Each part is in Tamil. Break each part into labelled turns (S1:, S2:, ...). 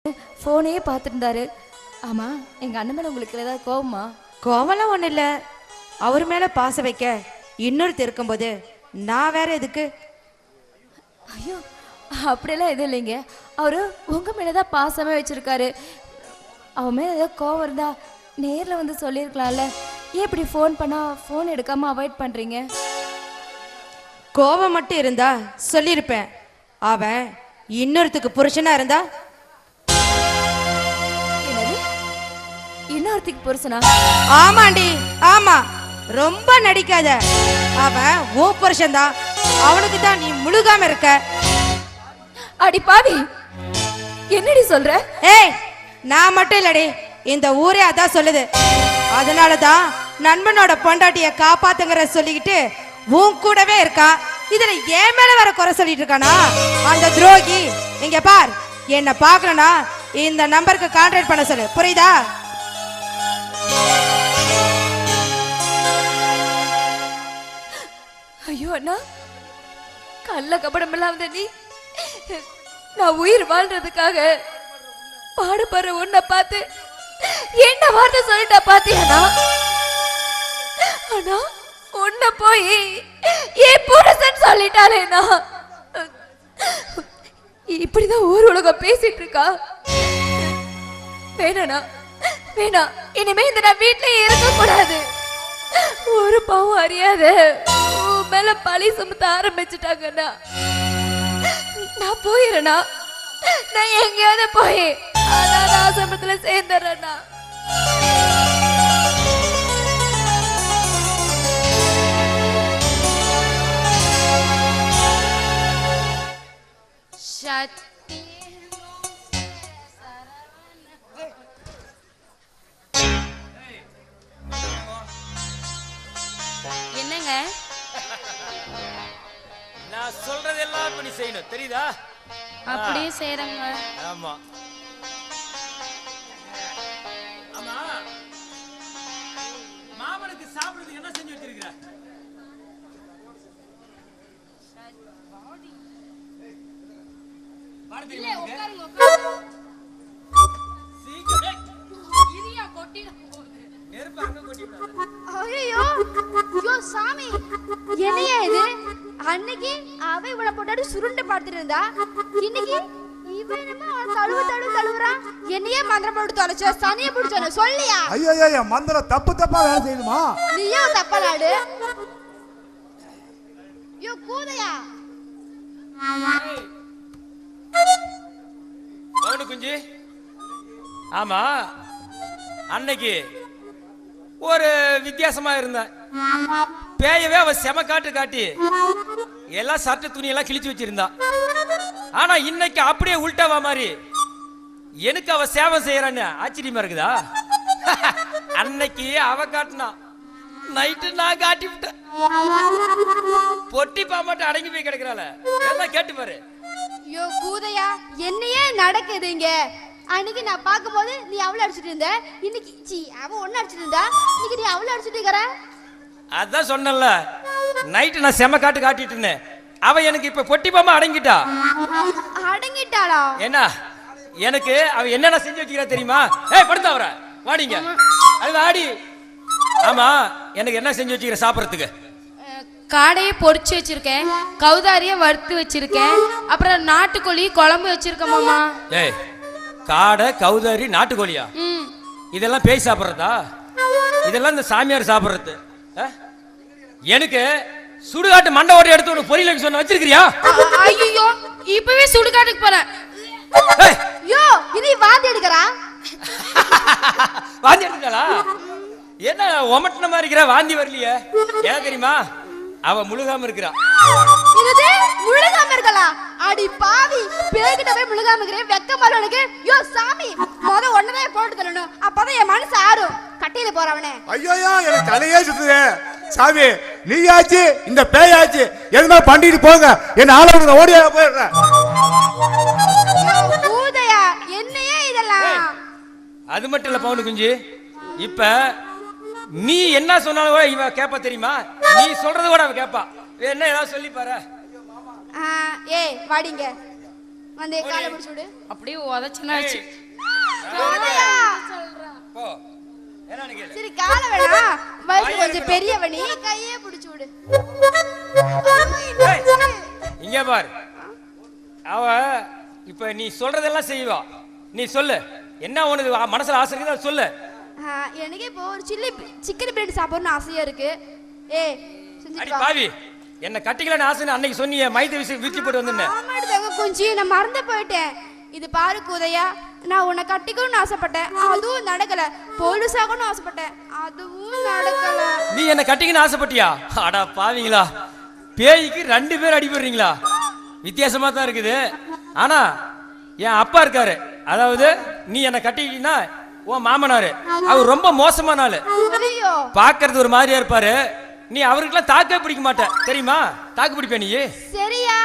S1: ஃபோனே பார்த்துட்டு இருந்தாரு. ஆமா, எங்க அண்ணன் மேல உங்களுக்கு ஏதாவது கோவமா?
S2: கோவம்லாம் ஒன்றும் இல்லை. அவர் மேலே பாசம் வைக்க இன்னொருத்தர் இருக்கும்போது நான் வேற எதுக்கு?
S1: ஐயோ, அப்படியெல்லாம் எதுவும் இல்லைங்க. அவரு உங்க மேலதான் பாசமே வச்சிருக்காரு. அவன் மேல ஏதாவது கோவம் இருந்தா நேரில் வந்து சொல்லியிருக்கலாம்ல. ஏன் இப்படி ஃபோன் பண்ணா ஃபோன் எடுக்காம அவாய்ட் பண்றீங்க?
S2: கோவம் மட்டும் இருந்தா சொல்லியிருப்பேன். அவன் இன்னொருத்துக்கு புருஷனா இருந்தா?
S1: என்னது, இன்னொருத்திக்கு புருஷனா?
S2: ஆமாண்டி, ஆமா. ரொம்ப நடிக்காத. அவன் ஓ புருஷன்தான். அவனுக்கு தான் நீ முழுகாம இருக்க.
S1: அடி பாவி, என்னடி சொல்ற?
S2: ஏய், நான் மட்டும் இல்லடி, இந்த ஊரே அதான் சொல்லுது. அதனாலதான் நண்பனோட பொண்டாட்டிய காப்பாத்துங்கிற சொல்லிக்கிட்டு உன் கூடவே இருக்கான். இதுல ஏன் மேல வர குறை சொல்லிட்டு இருக்கானா அந்த துரோகி? இங்க பார், என்ன பாக்கலனா இந்த நம்பருக்கு கான்டாக்ட் பண்ண சொல்லு, புரியுதா?
S1: ஐயோ அண்ணா, கள்ள கபடம் இல்லாம நீ நான் உயிர் வாழ்றதுக்காக பாடுபடுற உன்னை பார்த்து என்ன வார்த்தை சொல்லிட்டா பாத்தியாண்ணா? அண்ணா, உன்னை போய் ஏன் புருஷன் சொல்லிட்டாலேண்ணா. இப்படிதான் ஊர் உலகம் பேசிட்டு இருக்கா. வேணா வேணா, இனிமே இந்த நான் வீட்லயே இருக்க கூடாது. ஒரு பாவம் அறியாத உன் மேல பழி சுமத்த ஆரம்பிச்சுட்டாங்கண்ணா. நான் போயிடுறேண்ணா. நான் எங்கேயாவது போய் அனாதை ஆசிரமத்துல சேர்ந்துடுறேண்ணா.
S3: என்னங்க?
S4: நான் சொல்றதெல்லாம் இப்ப நீ செய்யணும், தெரியுதா?
S3: அப்படியே செய்றங்க.
S4: ஆமா ஆமா. மாமனுக்கு சாப்பிடுறதுக்கு என்ன செஞ்சு வச்சிருக்கிற?
S5: சாமி, என்னையா இது? அன்னைக்கு அவ இவளை போட்டாடி சுருண்டு பார்த்துட்டு இருந்தா, இன்னைக்கு இவன் தழுவுறா. என்னையே மந்திரம் போட்டு தொலைச்ச, சனியை பிடிச்ச சொல்லியா?
S6: ஐயோ, மந்திரம் தப்பா வேலை செய்யுமா?
S5: நீயும் தப்பலாடு. யோ கூதையா,
S4: குஞ்சு. ஆமா, அன்னைக்கு ஒரு வித்தியாசமா இருந்த பேயவே அவ செம காட்டி எல்லாம் சட்டை துணி எல்லாம் கிழிச்சு வச்சிருந்தா. ஆனா இன்னைக்கு அப்படியே உள்டாவா மாதிரி எனக்கு அவ சேவை செய்யறான்னு ஆச்சரியமா இருக்குதா? அன்னைக்கு அவ காட்டினா, நைட்டு நான் காட்டி விட்டேன். பொட்டி பாமாட்ட அடங்கி போய் கிடக்குறாள, எல்லாம் கேட்டு பாரு.
S5: யோ கூதையா, என்னையே நடக்குதுங்க. அன்னைக்கு நான் பார்க்கும்போது நீ அவளை அடிச்சுட்டு இருந்த, இன்னைக்கு அவ ஒன்னு அடிச்சுட்டு இருந்தா, இன்னைக்கு நீ அவளை அடிச்சுட்டு இருக்கிற.
S4: அதான் சொன்னல, நைட்டு நான் செம காட்டிட்டு அவ எனக்கு இப்ப பொட்டி பாமா அடங்கிட்டா.
S5: அடங்கிட்டாளா?
S4: என்ன எனக்கு அவ என்னென்ன செஞ்சு வச்சுக்கிறா தெரியுமா? ஏய் படுத்தா வர வாடிங்க, அது வாடி. ஆமா, எனக்கு என்ன செஞ்சு வச்சுக்கிற சாப்பிடறதுக்கு?
S3: காடையை பொரிச்சு வச்சிருக்கேன், கௌதாரிய வறுத்து வச்சிருக்கேன், அப்புறம் நாட்டுக்கோழி குழம்பு வச்சிருக்கேன் மாமா.
S4: ஏய், காடை கௌதாரி நாட்டுக்கோழியா? இதெல்லாம் பேய் சாப்பிட்றதா? இதெல்லாம் இந்த சாமியார் சாப்பிட்றது. எனக்கு சுடுகாட்டு மண்டை ஓட்டை எடுத்து ஒரு பொரியல் சொன்ன வச்சிருக்கிறியா?
S3: ஐயோ, இப்பவே சுடுகாட்டுக்கு போறேன்.
S5: யோ, இனி வாந்தி எடுக்கறா?
S4: வாந்தி எடுக்கறா? என்ன ஒமட்டன மாதிரி இருக்கிற, வாந்தி வரலையே? ஏன் தெரியுமா? அவ முழுகாம இருக்கிறா.
S5: இது முழுகாம இருக்கலா? அடி பாவி, பேகிட்ட போய் முழுகாம இருக்கறே, வெக்கமா உனக்கு? யோ சாமி, முத ஒண்ணவே போட்டு தரணும், அப்பதான் என் மனசு ஆறும். கட்டையில போறவனே.
S6: ஐயோ, எனக்கு தலையே சுத்துதே. சாமி, நீயாச்சு இந்த பேயாச்சு எதுனா பண்ணிட்டு போங்க, என்ன ஆளவுக்கு ஓடியா போயிடுறேன்.
S5: கூதையா, என்னையே இதெல்லாம்?
S4: அது மட்டும் இல்ல பவுனு குஞ்சு, இப்ப நீ என்ன சொன்னாலும் கூட இவ கேப்பா தெரியுமா? நீ சொல்றது கூட அவ கேப்பா. என்ன ஏதாவது சொல்லி பாரு.
S5: ஏய் வாடிங்க, வந்து காலை பிடிச்சு விடு.
S3: அப்படியே உதச்சனாச்சு.
S4: போ என்னன்னு கேளு.
S5: சரி காலை வேணாம், வயசு கொஞ்சம் பெரியவனி, கையே பிடிச்சு விடு.
S4: ஏய், இங்க பாரு, அவ இப்ப நீ சொல்றதெல்லாம் செய்வா. நீ சொல்லு, என்ன உனக்கு மனசுல ஆசை இருக்குதோ சொல்லு.
S5: எனக்கு இப்போ ஒரு சிக்கன் பிரியாணி சாப்பிடணும்னு ஆசையா இருக்கு.
S4: அடி
S5: செஞ்சுட்டு வா.
S4: பாவி, என்ன கட்டிக்கலான்னு ஆசைன்னு அன்னைக்கு சொன்னியே, மைத விஷயம் விரிச்சு போட்டு வந்துட்டேன்.
S5: ஆமாடுதாங்க குஞ்சி, நான் மறந்து போயிட்டேன். இது பாரு குதையா, நான் உன்னை கட்டிக்கணும்னு ஆசைப்பட்டேன், அதுவும் நடக்கல. போலீஸாகணும்னு ஆசைப்பட்டேன், அதுவும் நடக்கல.
S4: நீ என்ன கட்டிக்கன்னு ஆசைப்பட்டியா? அடா பாவீங்களா, பேய்க்கு 2 பேர் அடிபடுறீங்களா? வித்தியாசமா தான் இருக்குது. ஆனா என் அப்பா இருக்காரு, அதாவது நீ என்ன கட்டிக்கிட்டீங்கன்னா உன் மாமனாரு, அவர் ரொம்ப மோசமான ஆளு.
S5: ஐயோ,
S4: பாக்குறது ஒரு மாதிரியா இருப்பாரு. நீ அவருக்கெல்லாம் தாக்கே பிடிக்க மாட்ட தெரியுமா? தாக்கு பிடிப்ப நீ.
S5: சரியா?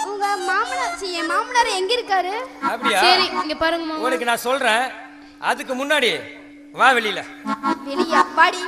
S5: உங்க மாமனார், என் மாமனார் எங்க இருக்காரு?
S4: அப்படியா?
S3: சரி இங்க பாருங்க மாமா.
S4: உனக்கு நான் சொல்றேன், அதுக்கு முன்னாடி வா வெளியில.
S5: வெளியா பாடி.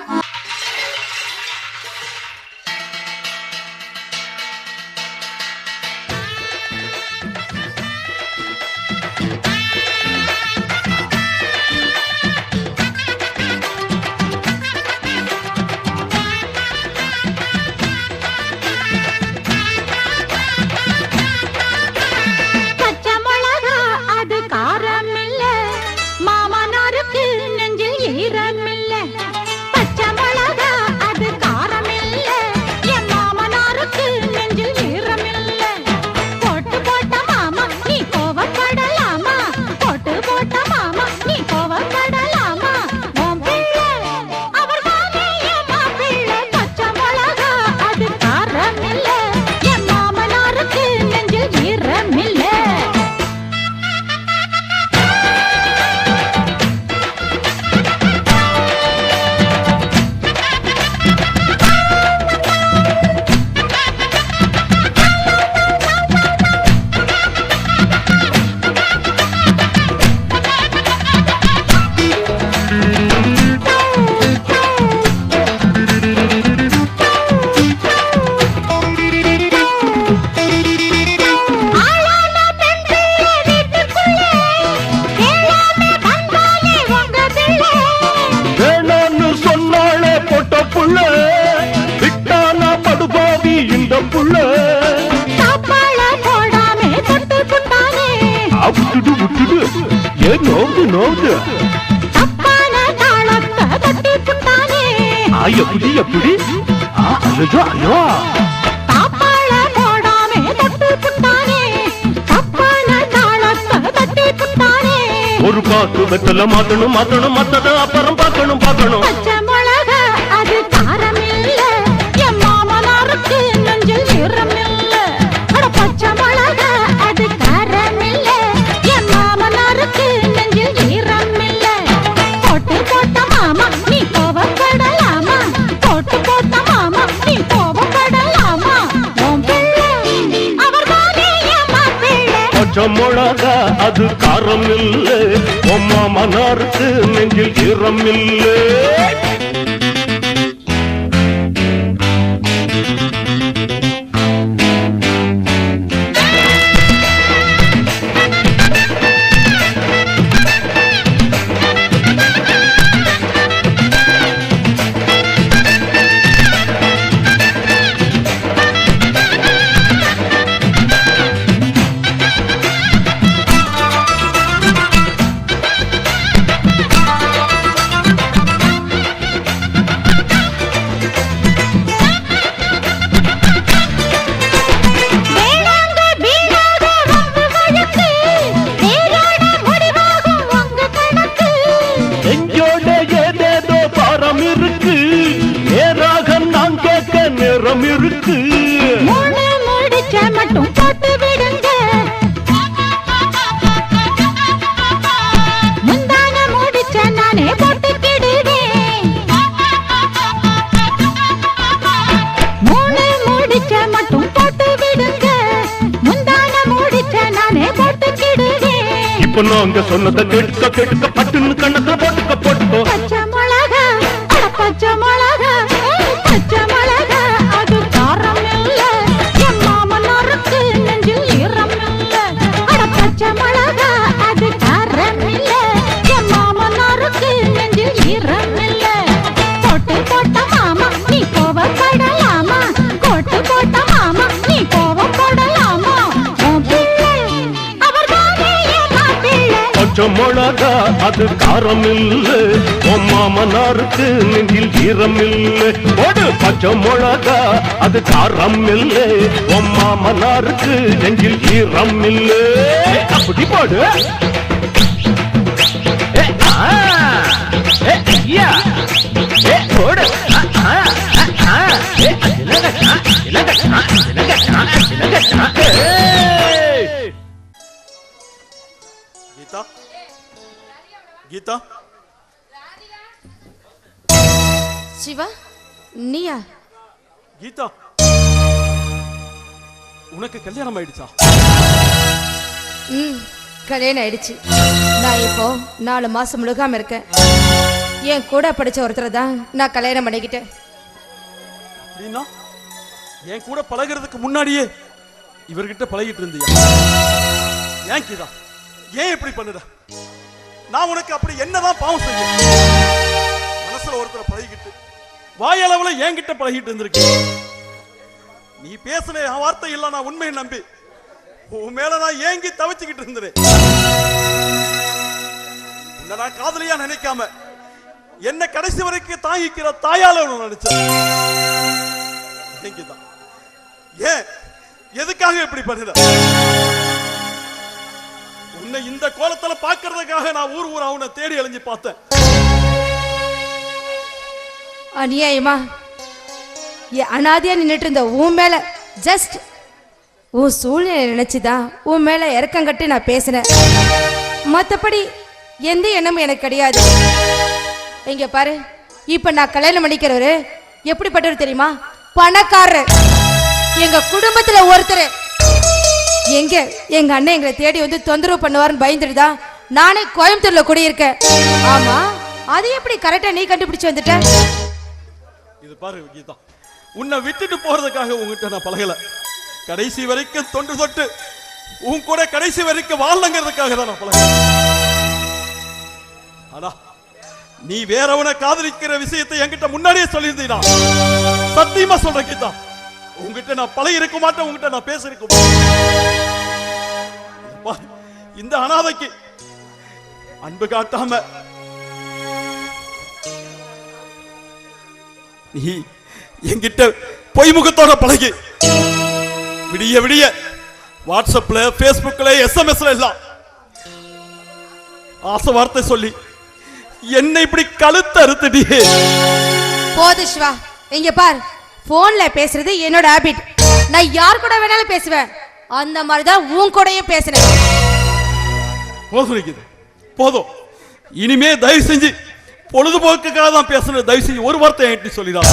S7: ஒரு பாக்கு வெத்தல மாத்தணும் மாத்தணும் மத்தத அப்புறம் பார்க்கணும் பார்க்கணும்.
S8: பச்சை மிளகா அது காரம் இல்ல, என் மாமனாருக்கு நெஞ்சில் ஈரம் இல்ல. அட பச்சை மிளகா அது காரம் இல்ல, என் மாமனாருக்கு நெஞ்சில் ஈரம் இல்ல. போட்டு போட்ட மாமா நீ கோவப்படலாமா? போட்டு போட்ட மாமா நீ கோவப்படலாமா? உன் பிள்ளை அவர்தானே என் மாப்பிள்ளை.
S7: பச்சை மிளகா அது காரம் இல்ல, உம்மா மனாருக்கு நெஞ்சில் ஈரம் இல்லை. நேரம் இருக்கு,
S8: முடிச்ச மட்டும் போட்டு விடுங்க. முந்தான முடிச்ச நானே போட்டுக்கிடுவேன். முடிச்ச மட்டும் போட்டு விடுங்க. முந்தான முடிச்ச நானே போட்டுக்கிடுவேன்.
S7: இப்ப நாங்க சொன்னதை கேட்டுக்க கேட்டுக்க பட்டுன்னு கண்ணத்துல போட்டுக்க போட்டுக்கோ.
S8: பச்சை மிளகா பச்சை மிளகா பச்சை மிளகா அது காரம் இல்ல, என் மாமனாருக்கு நெஞ்சில் ஈரம் இல்ல. அட
S7: பச்சை மிளகா அது காரம் இல்ல உன் மாமனாருக்கு நெஞ்சில் ஈரம் இல்ல போடு பச்சை மிளகா அது காரம் இல்ல உன் மாமனாருக்கு நெஞ்சில் ஈரம் இல்ல அப்படி போடு போடு
S6: கீதா கீதா
S2: சிவா நீயா?
S6: கீதா உனக்கு கல்யாணம் ஆயிடுச்சா?
S2: கல்யாணம் ஆயிடுச்சு. நான் இப்போ 4 மாசம் முழுகாம இருக்கேன். என் கூட படிச்ச ஒருத்தரை தான் நான் கல்யாணம் பண்ணிக்கிட்டேன்.
S6: அப்படின்னா என் கூட பழகிறதுக்கு முன்னாடியே இவர்கிட்ட பழகிட்டு இருந்தியா? ஏன் கீதா ஏன் இப்படி பண்ணுற? நான் உனக்கு அப்படி என்னதான் பாவம் செய்ய? மனசுல ஒருத்தரை பழகிக்கிட்டு வாயளவுல என்கிட்ட பழகிட்டு இருந்திருக்கேன். நீ பேசுன வார்த்தை இல்ல நான் உண்மையை நம்பி உன் மேல நான் ஏங்கி தவிச்சுக்கிட்டு இருந்தேன். உன்னை நான் காதலியா நினைக்காம என்ன கடைசி வரைக்கும் தாங்கிக்கிற தாயால நினைச்சேன். ஏன் எதுக்காக இப்படி பண்ணுற? உன்னை இந்த கோலத்துல பாக்குறதுக்காக நான் ஊர் ஊரா உன்னை தேடி அலைஞ்சு பார்த்தேன்.
S2: அநியாயமா அனாதையா நின்றுட்டு இருந்த உன் மேல ஜஸ்ட் உன் சூழ்நிலை நினைச்சுதான் உன் மேல இறக்கம் கட்டி நான் பேசினேன். மற்றபடி எந்த எண்ணமும் எனக்கு கிடையாது. இங்க பாரு, இப்ப நான் கல்யாணம் பண்ணிக்கிறவரு எப்படிப்பட்டவர் தெரியுமா? பணக்காரர். எங்க குடும்பத்துல ஒருத்தர். எங்க அண்ணன் எங்களை தேடி வந்து தொந்தரவு பண்ணுவாருன்னு பயந்துட்டுதான் நானே கோயம்புத்தூர்ல குடியிருக்கேன். ஆமா, அது எப்படி கரெக்டா நீ கண்டுபிடிச்சு வந்துட்ட?
S6: இது பாரு கீதா, உன்னை விட்டுட்டு போறதுக்காக உங்ககிட்ட நான் பழகல. கடைசி வரைக்கும் தொண்டு தொட்டு உன் கூட கடைசி வரைக்கும் வாழங்கிறதுக்காக தான் நான் பழகல. ஆனா நீ வேறவனை காதலிக்கிற விஷயத்தை என்கிட்ட முன்னாடியே சொல்லியிருந்தீனா சத்தியமா சொல்ற கீதா, உங்ககிட்ட நான் பழகி இருக்க மாட்டேன், உங்ககிட்ட நான் பேச இருக்க மாட்டேன். இந்த அனாதைக்கு அன்பு காட்டாம நீ என்கிட்ட பொய்முகத்தோட பழகி விடிய விடிய வாட்ஸ்அப்ல பேஸ்புக்ல எஸ்எம்எஸ்ல எல்லாம் ஆசை வார்த்தை சொல்லி என்னை இப்படி கழுத்து அறுத்துட்டியே.
S2: போது சிவா, இங்க பார், போன்ல பேசுறது என்னோட ஹாபிட். நான் யார் கூட வேணாலும் பேசுவேன். அந்த மாதிரிதான் உன் கூடயும் பேசுறேன்.
S6: போதும் போதும். இனிமே தயவு செஞ்சு பொழுதுபோக்குக்காக தான் பேசுறது. தயவு செஞ்சு ஒரு வார்த்தை என்கிட்ட சொல்லிதான்.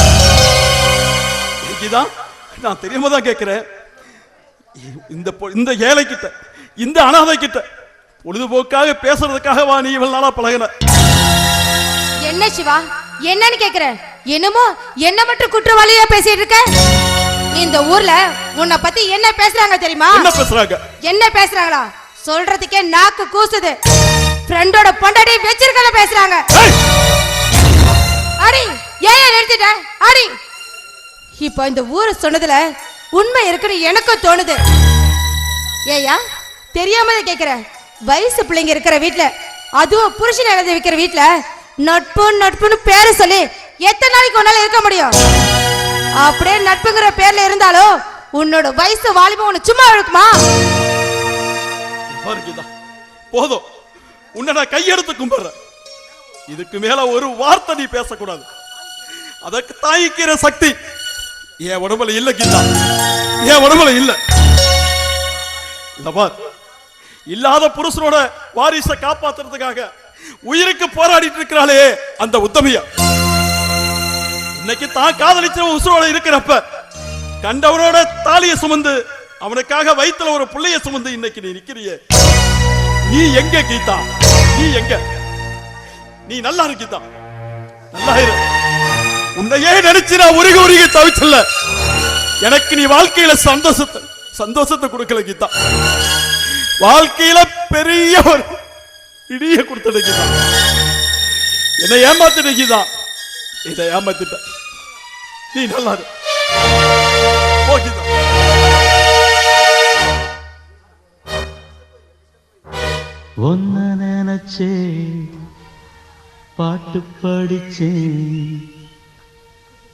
S6: நான் தெரியாம தான் கேட்கிறேன். இந்த ஏழை கிட்ட இந்த அனாதை கிட்ட பொழுதுபோக்காக பேசுறதுக்காக வா நீ இவ்வளவு நாளா பழகின.
S2: என்ன சிவா, என்னன்னு கேக்குற? என்னமோ என்ன மட்டும் குற்றவாளியா பேசிட்டு இருக்க? இந்த ஊர்ல உன்னை பத்தி என்ன பேசுறாங்க தெரியுமா?
S6: என்ன பேசுறாங்க?
S2: என்ன பேசுறாங்களா? சொல்றதுக்கே நாக்கு கூசுது. ஃப்ரெண்டோட பொண்டாட்டி வெச்சிருக்கல பேசுறாங்க. அடி ஏன் நிறுத்திட்ட? அடி. இப்போ இந்த ஊரு சொன்னதுல உண்மை இருக்குன்னு எனக்கும் தோணுது. ஏயா தெரியாம கேக்குற? வயசு பிள்ளைங்க இருக்கிற வீட்டுல, அதுவும் புருஷன் எழுதி வைக்கிற வீட்டுல நட்பு நட்புன்னு பேரு சொல்லி எத்தனை நாளைக்கு உன்னால இருக்க முடியும்? அப்படியே நட்புங்கிற பேர்ல இருந்தாலும் உன்னோட வயசு வாலிபம் உன்னை சும்மா இருக்குமா?
S6: போதும், உன்னை நான் கையெடுத்து கும்பிடுறேன். இதுக்கு மேல ஒரு வார்த்தை நீ பேசக்கூடாது. அதற்கு தாய்க்கிற சக்தி என் உடம்புல இல்ல கீதா, என் உடம்புல இல்ல. இல்லாத புருஷனோட வாரிசை காப்பாத்துறதுக்காக உயிருக்கு போராடிட்டு இருக்கிறாளே அந்த உத்தமியா, இன்னைக்கு தான் காதலிச்ச உசுரோட இருக்கிறப்ப கண்டவனோட தாலிய சுமந்து அவனுக்காக வயித்துல ஒரு புள்ளைய சுமந்து இன்னைக்கு நீ நிக்கிறியே, நீ எங்க கீதா? நீ எங்க? நீ நல்லா இரு கீதா, நல்லா இரு. உன்னையே நினைச்சு நான் உருகி உருகி தவிச்சல. எனக்கு நீ வாழ்க்கையில சந்தோஷத்தை கொடுக்கல கீதா. வாழ்க்கையில பெரிய ஒரு இடிய கொடுத்தது கீதா. என்னை ஏமாத்திட்ட கீதா, இதை ஏமாத்திட்ட. நீ நல்லா இரு. ஓ கீதா.
S9: ஒன்ன நினைச்சே பாட்டு படிச்சேன்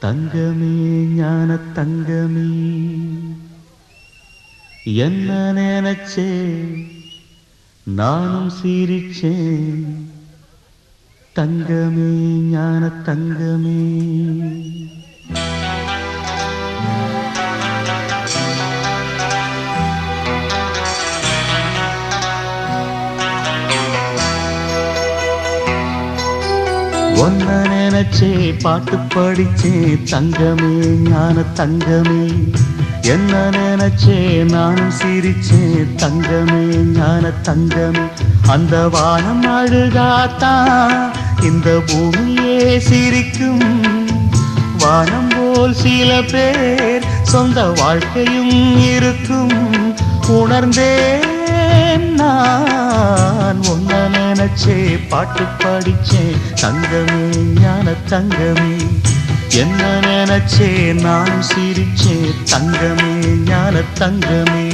S9: தங்கமே ஞான தங்கமே என்ன நினைச்சே நானும் சிரிச்சேன் தங்கமே ஞான தங்கமே ஒன்ன நினைச்சே பாட்டு படிச்சே தங்கமே ஞான தங்கமே என்ன நினைச்சே நானும் சிரிச்சே தங்கமே ஞான தங்கமே அந்த வானம் அழுதாத்தான் இந்த பூமியே சிரிக்கும் வானம் போல் சில பேர் சொந்த வாழ்க்கையும் இருக்கும் உணர்ந்தேன் நான் ஒன்ன நினைச்சே பாட்டு படிச்சேன் தங்கமே ஞான தங்கமே என்ன நினைச்சே நான் சிரிச்சே தங்கமே ஞான தங்கமே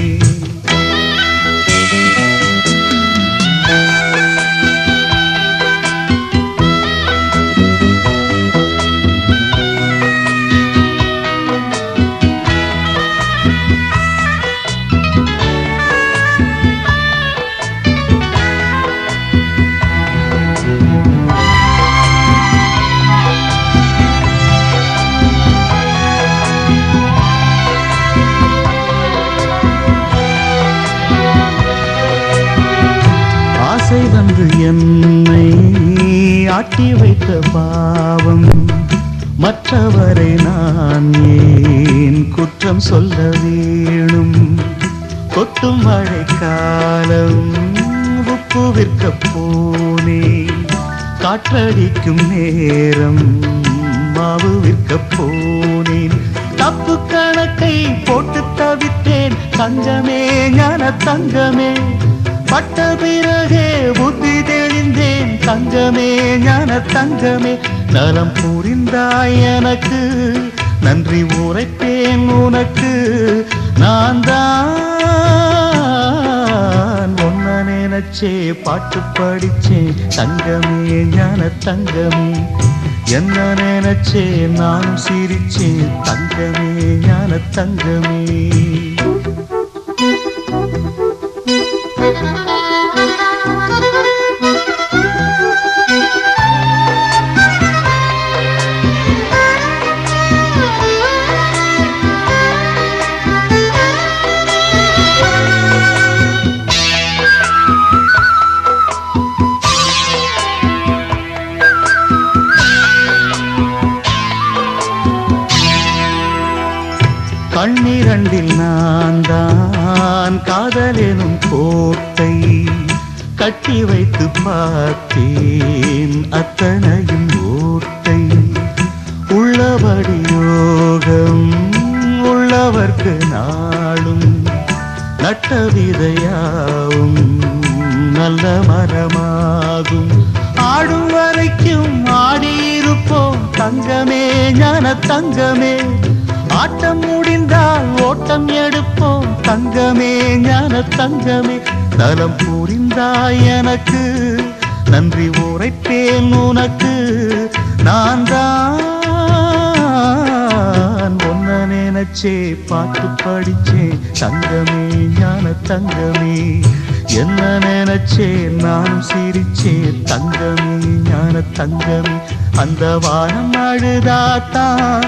S9: ஆசை வந்து என்னை ஆட்டி வைத்த பாவம் மற்றவரை நான் ஏன் குற்றம் சொல்ல வேணும் கொட்டும் மழைக்காலம் உப்பு விற்க போனேன் காற்றடிக்கும் நேரம் மாவு விற்க போனேன் தப்பு கணக்கை போட்டு தவித்தேன் தங்கமே ஞான தங்கமே பட்ட பிறகே புத்தி தெளிந்தேன் தங்கமே ஞான தங்கமே நலம் புரிந்தாய் எனக்கு நன்றி உரைப்பேன் உனக்கு நான் தான் ஒன்ன நினைச்சே பாட்டு படிச்சேன் தங்கமே ஞான தங்கமே என்ன நினைச்சே நானும் சிரிச்சேன் தங்கமே ஞான தங்கமே கண்ணிரண்டில் நான் தான் காதலெனும் கோட்டை கட்டி வைத்து பார்த்தேன் அத்தனையும் ஓட்டை உள்ளபடி யோகம் உள்ளவர்க்கு நாளும் நட்ட விதையாவும் நல்ல மரமாகும் ஆடும் வரைக்கும் ஆடியிருப்போம் தங்கமே ஞான தங்கமே ஆட்டம் முடிந்தால் ஓட்டம் எடுப்போம் தங்கமே ஞான தங்கமே நலம் புரிந்தாய் எனக்கு நன்றி உரைப்பேன் உனக்கு நான் தான் ஒன்ன நினைச்சே பாட்டு படிச்சே தங்கமே ஞான தங்கமே என்ன நினைச்சே நானும் சிரிச்சே தங்கமே ஞான தங்கமே அந்த வானம் அழுதாத்தான்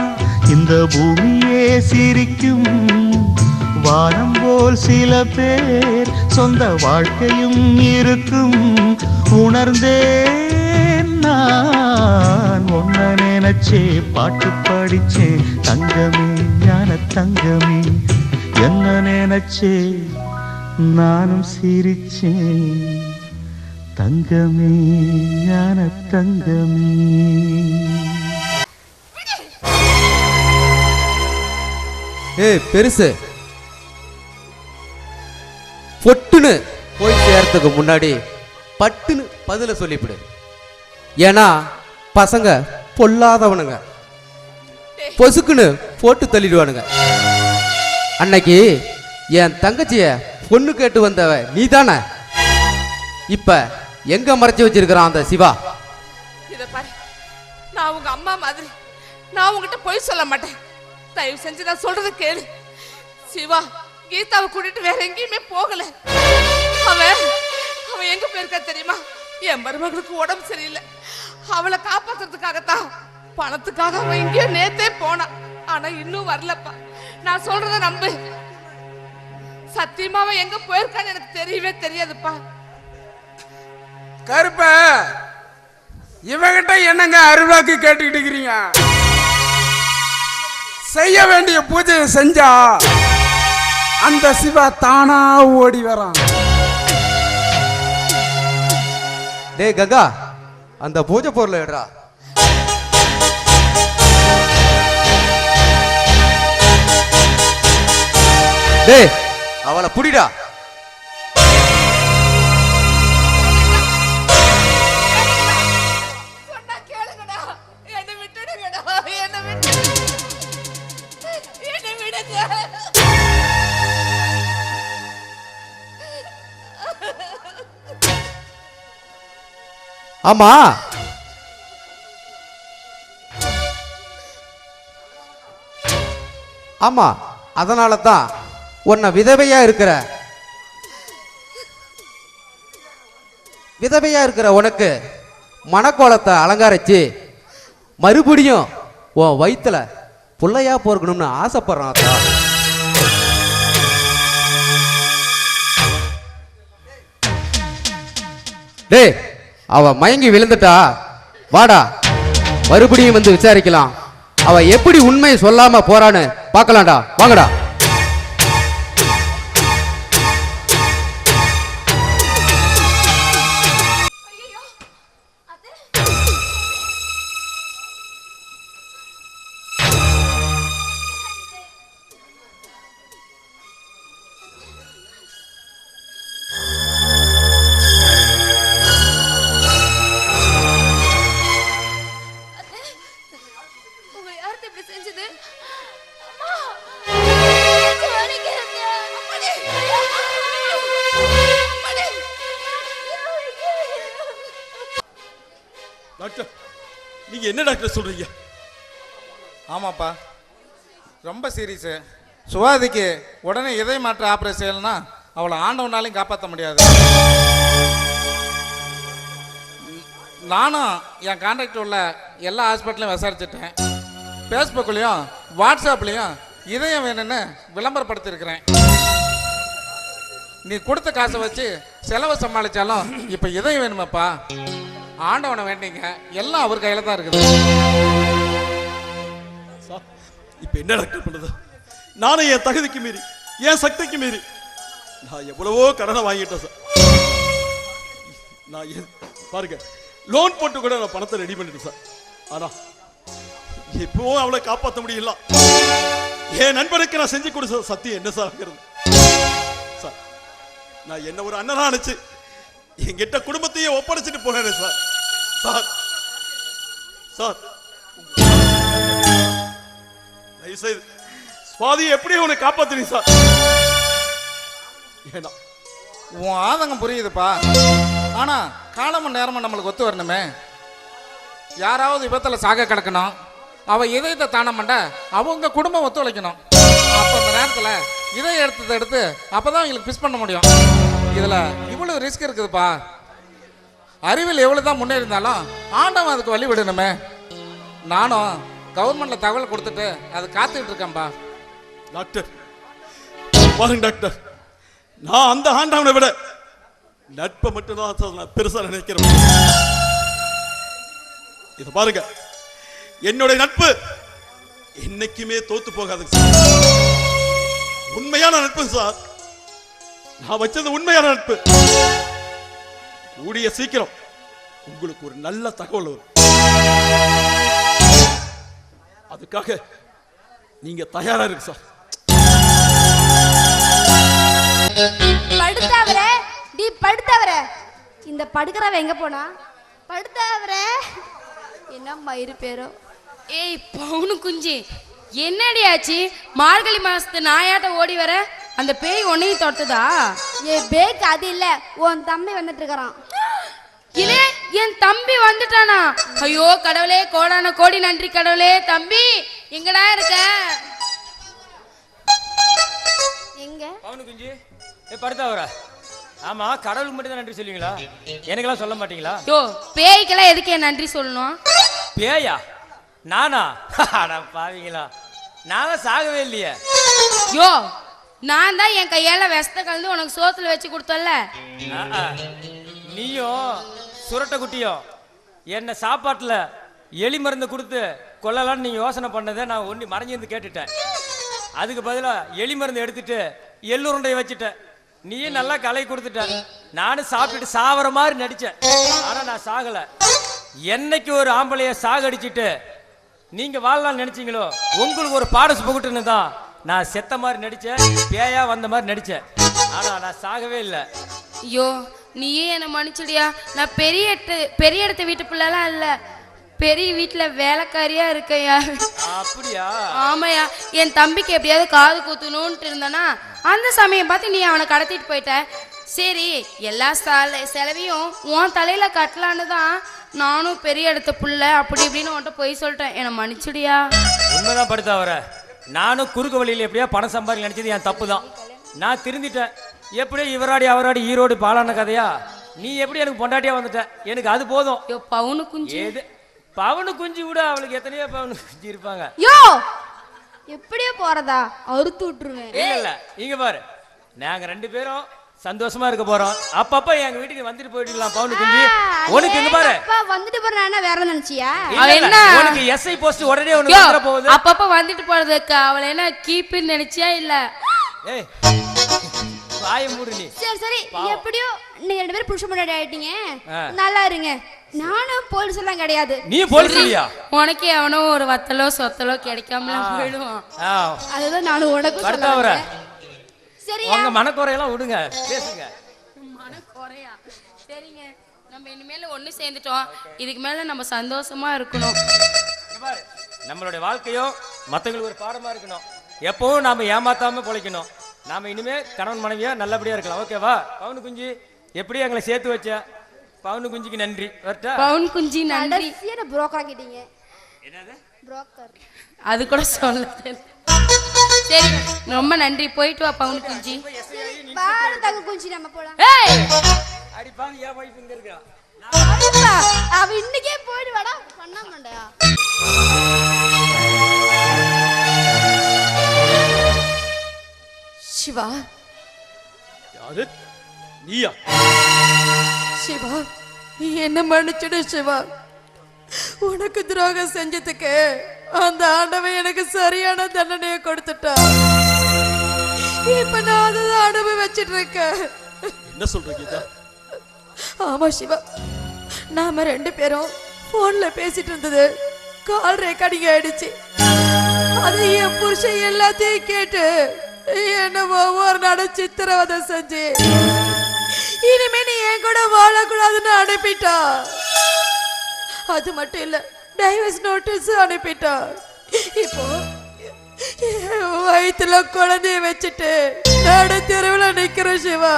S9: இந்த பூமியே சிரிக்கும் வானம் போல் சில பேர் சொந்த வாழ்க்கையும் இருக்கும் உணர்ந்தேன் நான் ஒன்ன நினைச்சே பாட்டு படிச்சே தங்கமே ஞான தங்கமே என்ன நினைச்சே நானும் சிரிச்சேன் தங்கமே ஞான தங்கமே
S10: பெருசு பொட்டுன்னு போய் சேர்றதுக்கு முன்னாடி பட்டுன்னு பதில சொல்லிவிடு. ஏன்னா பசங்க பொல்லாதவனுங்க, பொசுக்குன்னு போட்டு தள்ளிடுவானுங்க. அன்னைக்கு என் தங்கச்சிய பொண்ணு கேட்டு வந்தவ நீ தானே? இப்ப எங்க மறைச்சு வச்சிருக்கிறான் அந்த சிவா?
S11: இத பாரு, நான் உங்க அம்மா மாதிரி, நான் உங்ககிட்ட பொய் சொல்ல மாட்டேன். தயவு செஞ்சு நான் சொல்றத கேளு. சிவா கீதாவை கூட்டிட்டு வேற எங்கேயுமே போகல. அவன் எங்க போயிருக்கா தெரியுமா? என் மருமகளுக்கு உடம்பு சரியில்லை, அவளை காப்பாத்துறதுக்காகத்தான், பணத்துக்காக அவன் எங்கேயோ நேத்தே போனான். ஆனா இன்னும் வரலப்பா. நான் சொல்றத நம்பு. சத்தியமா அவன் எங்க போயிருக்கான்னு எனக்கு தெரியவே தெரியாதுப்பா.
S12: கருப்ப இவகிட்ட என்னங்க அருள்வாக்கு கேட்டுக்கிட்டு இருக்கிறீங்க? செய்ய வேண்டிய பூஜையை செஞ்சா அந்த சிவா தானா ஓடி வரான்.
S10: டேய் கங்கா, அந்த பூஜை பொருளை எடுறா. டேய் அவளை புடிடா.
S11: சொன்னா கேளுங்கடா, என்னை விட்டுடுங்கடா, என்னை விடுங்க.
S10: ஆமா, ஆமா, அதனால தான் உன்னை விதவையா இருக்கிற உனக்கு மணக்கோலத்தை அலங்காரிச்சு மறுபடியும் உன் வயித்துல புள்ளையா போர்க்கணும்னு ஆசைப்படுறான். டேய் அவ மயங்கி விழுந்துட்டா, வாடா மறுபடியும் வந்து விசாரிக்கலாம். அவ எப்படி உண்மையை சொல்லாம போறான்னு பார்க்கலாம்டா, வாங்கடா.
S6: டாக்டர், நீங்க என்ன டாக்டர் சொல்றீங்க?
S13: ஆமாப்பா, ரொம்ப சீரியஸு. சுவாதிக்கு உடனே இதய மாற்ற ஆப்ரேஷன் செய்யலைன்னா அவளை ஆண்டவனாலையும் காப்பாற்ற முடியாது. நானும் என் கான்டாக்ட் உள்ள எல்லா ஹாஸ்பிட்டலையும் விசாரிச்சுட்டேன். ஃபேஸ்புக்லேயும் வாட்ஸ்அப்லேயும் இதயம் வேணும்னு விளம்பரப்படுத்தியிருக்கிறேன். நீ கொடுத்த காசை வச்சு செலவை சமாளித்தாலும் இப்போ இதயம் வேணுமாப்பா. ஆண்டவனை வேண்டிங்க, எல்லாம் அவர் கையில தான் இருக்குது.
S6: இப்ப என்ன டாக்டர் பண்றது? நானும் என் தகுதிக்கு மீறி, என் சக்திக்கு மீறி நான் எவ்வளவோ கடனை வாங்கிட்டேன் சார். நான் பாருங்க, லோன் போட்டு கூட நான் பணத்தை ரெடி பண்ணிட்டேன் சார். ஆனா இப்பவும் அவளை காப்பாற்ற முடியல. என் நண்பனுக்கு நான் செஞ்சு கொடுத்த சத்தியம் என்ன சார் ஆகிறது? சார், நான் என்ன ஒரு அண்ணனா நினைச்சு என்கிட்ட குடும்பத்தையே ஒப்படைச்சிட்டு போனேன் சார். சார் சார் தயவுசெய்து சுவாதியை எப்படி உன்னை காப்பாத்துறீங்க சார்? ஏன்னா
S13: உன் ஆதங்கம் புரியுதுப்பா. ஆனா காலமும் நேரமும் நம்மளுக்கு ஒத்து வரணுமே. யாராவது விபத்தில் சாக கிடக்கணும், அவ இதயத்தை தானம் பண்ண அவங்க குடும்பம் ஒத்துழைக்கணும். அப்போ அந்த நேரத்தில் இதய எடுத்து அப்பதான் அவங்களுக்கு பிஸ் பண்ண முடியும். இதுல இவ்வளவு ரிஸ்க் இருக்குதுப்பா. அறிவில் எவ்வளவுதான் முன்னேறினாலும் ஆண்டவன் அதுக்கு வழி விடணுமே. நானும் கவர்மெண்ட்ல தகவல் கொடுத்துட்டு அது காத்துக்கிட்டு இருக்கேன்பா.
S6: டாக்டர் பாருங்க டாக்டர், நான் அந்த ஆண்டவனை விட நட்பை மட்டும்தான் நான் பெருசா நினைக்கிறேன். இத பாருங்க, என்னுடைய நட்பு என்னைக்குமே தோத்து போகாது சார். உண்மையான நட்பு சார். நான் வச்சது உண்மையான நட்பு. கூடிய சீக்கிரம் உங்களுக்கு ஒரு நல்ல தகவல் வரும். அதுக்காக நீங்க தயாரா இருக்கு சார்.
S5: படுத்தவரே, நீ படுத்தவரே, இந்த படுக்கிறவ எங்க போனா? படுத்தவரே என்ன மயிறு பேரோ?
S3: ஏய் பவுனு குஞ்சு, என்னடி ஆச்சு? மார்கழி மாசத்து நாயாட்ட ஓடி வர அந்த பேய் உன்னையும் தொடுத்ததா?
S5: ஏ பேக் அது இல்ல, உன் தம்பி வந்துட்டு இருக்கான்.
S3: இல்ல என் தம்பி வந்துட்டானா? ஐயோ கடவுளே, கோடான கோடி நன்றி கடவுளே. தம்பி எங்கடா இருக்க?
S5: எங்க
S4: பவுனு குஞ்சு படுத்தாவரா? ஆமா, கடவுளுக்கு மட்டும் தான் நன்றி சொல்லுவீங்களா? எனக்கெல்லாம் சொல்ல மாட்டீங்களா?
S3: யோ பேய்க்கெல்லாம் எதுக்கு என் நன்றி சொல்லணும்?
S4: பேயா? நானா? அட பாவீங்களா, நான் சாகவே இல்லையே.
S3: யோ நான் தான் என் கையால விஷத்தை கலந்து உனக்கு சோத்துல வச்சு கொடுத்தல.
S4: நீயும் சுரட்ட குட்டியும் என்ன சாப்பாட்டுல எலி மருந்து கொடுத்து கொல்லலான்னு நீங்க யோசனை பண்ணதை நான் ஒண்ணு மறைஞ்சிருந்து கேட்டுட்டேன். அதுக்கு பதிலா எலி மருந்து எடுத்துட்டு எள்ளுருண்டையை வச்சுட்டேன். நீயும் நல்லா கலை கொடுத்துட்ட. நானும் சாப்பிட்டுட்டு சாவற மாதிரி நடிச்சேன். ஆனா நான் சாகல. என்னைக்கு ஒரு ஆம்பளைய சாகடிச்சிட்டு நீங்க வாழலாம்னு நினைச்சீங்களோ, உங்களுக்கு ஒரு பாடசு புகட்டுன்னு தான் நான் செத்த மாதிரி நடிச்சேன், பேயா வந்த மாதிரி நடிச்சேன். ஆனா நான் சாகவே இல்லை.
S3: ஐயோ நீயே என்ன மன்னிச்சுடியா. நான் பெரிய இடத்த வீட்டு பிள்ளைலாம் இல்ல, பெரிய வீட்டுல வேலைக்காரியா இருக்கையா.
S4: அப்படியா?
S3: ஆமாயா, என் தம்பிக்கு எப்படியாவது காது குத்தணும்ட்டு இருந்தானா அந்த சமயம் பார்த்து நீ அவனை கடத்திட்டு போயிட்ட. சரி எல்லா செலவையும் உன் தலையில கட்டலான்னு தான் நானும் பெரிய இடத்த புள்ள அப்படி இப்படின்னு உன்கிட்ட போய் சொல்லிட்டேன். என்னை மன்னிச்சுடியா.
S4: உண்மைதான் படுத்தா வர. நானும் குறுக்கு வழியில் எப்படியா பணம் சம்பாதிக்க நினைச்சது என் தப்பு தான். நான் திருந்திட்டேன். எப்படி இவராடி அவராடி ஈரோடு பாலான கதையா? நீ எப்படி எனக்கு பொண்டாட்டியா வந்துட்ட, எனக்கு அது போதும்.
S3: பவுனு குஞ்சு
S4: ஏது பவுனு குஞ்சு விட, அவளுக்கு எத்தனையோ பவுனு குஞ்சு இருப்பாங்க.
S5: யோ எப்படியே போறதா? அறுத்து விட்டுருவேன்.
S4: இல்ல இல்ல, இங்க பாரு, நாங்க 2 பேரும் சந்தோஷமா இருக்க போறோம். அப்பப்ப எங்க வீட்டுக்கு வந்துட்டு போயிடலாம் பவுனு குஞ்சு. உனக்கு இங்க பாரு,
S5: வந்துட்டு போறேன் வேற நினைச்சியா?
S4: என்ன உனக்கு எஸ்ஐ போஸ்ட் உடனே உனக்கு வந்துற போகுது.
S3: அப்பப்ப வந்துட்டு போறதுக்கு அவளை என்ன கீப்புன்னு நினைச்சியா? இல்ல
S4: ஏய் வாயை மூடு நீ.
S5: சரி சரி, எப்படியோ நீங்க 2 பேரும் புருஷ முன்னாடி ஆயிட்டீங்க, நல்லா இருங்க. நானும் போலீஸ் எல்லாம் கிடையாது.
S4: நீ போலீஸ் இல்லையா?
S3: உனக்கு எவனோ ஒரு வத்தலோ சொத்தலோ கிடைக்காம போயிடுவான்.
S5: அதுதான் நானும் உனக்கு
S4: சொல்றேன்.
S5: சரி
S4: உங்க மனக்குறையெல்லாம் விடுங்க, பேசுங்க.
S3: மனக்குறையா? சரிங்க, நம்ம இனிமேல ஒண்ணு சேர்ந்துட்டோம். இதுக்கு மேல நம்ம சந்தோஷமா இருக்கணும்.
S4: நம்மளுடைய வாழ்க்கையும் மத்தவங்களுக்கு ஒரு பாடமா இருக்கணும். எப்பவும் நாம ஏமாத்தாம பொழைக்கணும். நாம இனிமே கணவன் மனைவியா நல்லபடியா இருக்கலாம். ஓகேவா? பவுனு குஞ்சு எப்படி எங்களை சேர்த்து வச்ச? பவுனு குஞ்சுக்கு நன்றி. வரட்டா?
S3: பவுன் குஞ்சு நன்றி.
S5: என்ன புரோக்கர் ஆக்கிட்டீங்க?
S4: என்னது
S5: புரோக்கர்?
S3: அது கூட சொல்ல. சரி ரொம்ப நன்றி, போயிட்டு வா பவுன் குஞ்சு.
S5: பாரு தங்க குஞ்சு, நம்ம போலாம்.
S3: ஏய்
S4: அடி பாவி, ஏன் வைஃப் இங்க இருக்கா?
S5: அவ இன்னைக்கே போயிடு வாடா, பண்ண மாட்டயா?
S1: சிவா.
S6: யாரு? நீயா?
S1: சிவா என்ன மன்னிச்சுடு சிவா. உனக்கு துரோகம் செஞ்சதுக்கு அந்த ஆண்டவன் எனக்கு சரியான தண்டனையை கொடுத்துட்டா. இப்ப நான் அதை அனுபவிச்சுட்டு இருக்கேன்.
S6: என்ன சொல்ற கீதா?
S1: ஆமா சிவா, நாம 2 பேரும் போன்ல பேசிட்டு இருந்தது கால் ரெக்கார்டிங் ஆயிடுச்சு. அது என் புருஷன் எல்லாத்தையும் கேட்டு என்ன ஒவ்வொரு நாளும் சித்திரவதை செஞ்சு இனிமே நீ என் கூட வாழக்கூடாதுன்னு அனுப்பிட்டா. அது மட்டும் இல்ல, டைவர்ஸ் நோட்டீஸ் அனுப்பிட்டா. இப்போ வயிற்றுல குழந்தைய வச்சுட்டு நடு தெருவில் நிக்கிற சிவா,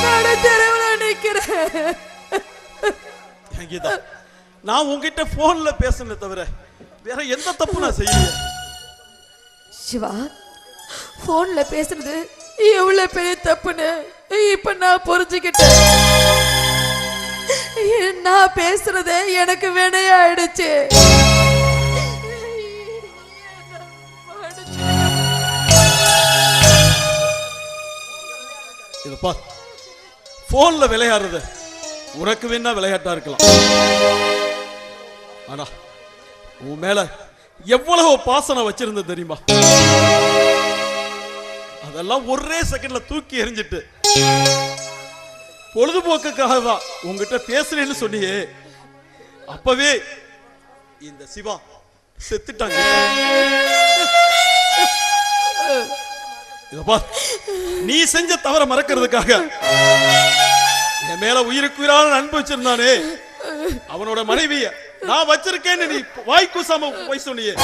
S1: நடு தெருவில் நிக்கிறேன்.
S6: கீதா, நான் உங்ககிட்ட போன்ல பேசல தவிர வேற எந்த தப்பு நான் செய்யல.
S1: சிவா, போன்ல பேசுறது எவ்வளவு பெரிய தப்புன்னு இப்ப நான் புரிஞ்சுக்கிட்டேன். நான் பேசுறது எனக்கு வினையாயிடுச்சு.
S6: இது பார், போன்ல விளையாடுறது உனக்கு வேணா விளையாட்டா இருக்கலாம். ஆனா உன் மேல எவ்வளவு பாசனம் வச்சிருந்த தெரியுமா? அதெல்லாம் ஒரே செகண்ட்ல தூக்கி எறிஞ்சிட்டு பொழுதுபோக்குக்காக தான் உங்ககிட்ட பேசுறேன்னு சொன்னியே, அப்பவே இந்த சிவா செத்துட்டாங்க. நீ செஞ்ச தவற மறக்கிறதுக்காக என் மேல உயிருக்கு உயிரான அன்பு வச்சிருந்தானே அவனோட மனைவிய நான் வச்சிருக்கேன்னு நீ வாய் கூசாம போய் சொன்னியே,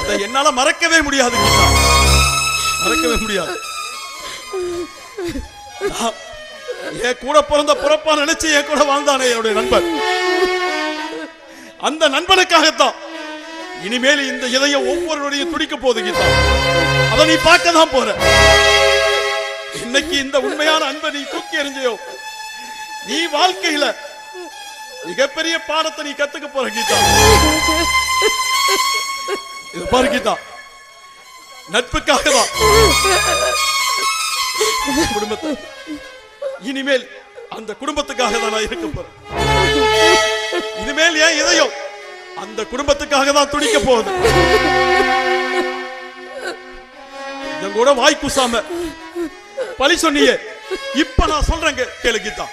S6: அதை என்னால மறக்கவே முடியாது. மறக்கவே முடியாது. என் கூட பிறந்த பிறப்பா நினைச்சு என் கூட வாழ்ந்தானே என்னுடைய நண்பன். அந்த நண்பனுக்காகத்தான் இனிமேல் இந்த இதயம் ஒவ்வொருவரையும் துடிக்க போகுது கீதா. அதை நீ பார்க்க தான் போற. இன்னைக்கு இந்த உண்மையான அன்பை நீ தூக்கி எறிஞ்சியோ, நீ வாழ்க்கையில மிகப்பெரிய பாடத்தை நீ கத்துக்க போற கீதா. இது பாரு கீதா, நட்புக்காக தான் குடும்பத்தை, இனிமேல் அந்த குடும்பத்துக்காக தான் நான் இருக்க போறேன். இனிமேல் ஏன் இதயம் அந்த குடும்பத்துக்காக தான் துடிக்க போகுது. இதன் கூட வாய் கூசாம பழி சொன்னியே, இப்ப நான் சொல்றேங்க கேளு கீதா.